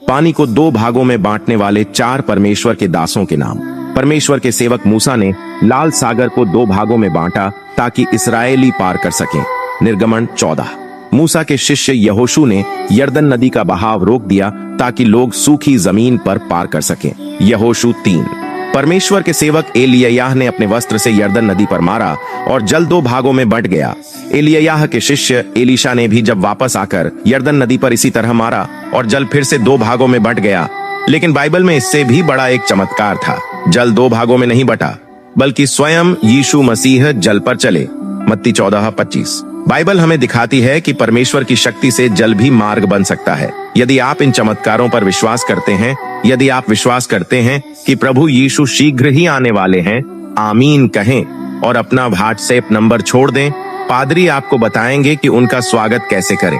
पानी को दो भागों में बांटने वाले चार परमेश्वर के दासों के नाम। परमेश्वर के सेवक मूसा ने लाल सागर को दो भागों में बांटा ताकि इस्राएली पार कर सकें। निर्गमन 14। मूसा के शिष्य यहोशू ने यरदन नदी का बहाव रोक दिया ताकि लोग सूखी जमीन पर पार कर सकें। यहोशू 3। परमेश्वर के सेवक एलिय्याह ने अपने वस्त्र से यरदन नदी पर मारा और जल दो भागों में बंट गया। एलिय्याह के शिष्य एलीशा ने भी जब वापस आकर यरदन नदी पर इसी तरह मारा और जल फिर से दो भागों में बंट गया। लेकिन बाइबल में इससे भी बड़ा एक चमत्कार था। जल दो भागों में नहीं बटा, बल्कि स्वयं यीशु मसीह जल पर चले। मत्ती 14:25। बाइबल हमें दिखाती है कि परमेश्वर की शक्ति से जल भी मार्ग बन सकता है। यदि आप इन चमत्कारों पर विश्वास करते हैं, यदि आप विश्वास करते हैं कि प्रभु यीशु शीघ्र ही आने वाले हैं, आमीन कहें और अपना व्हाट्सएप नंबर छोड़ दें। पादरी आपको बताएंगे कि उनका स्वागत कैसे करें।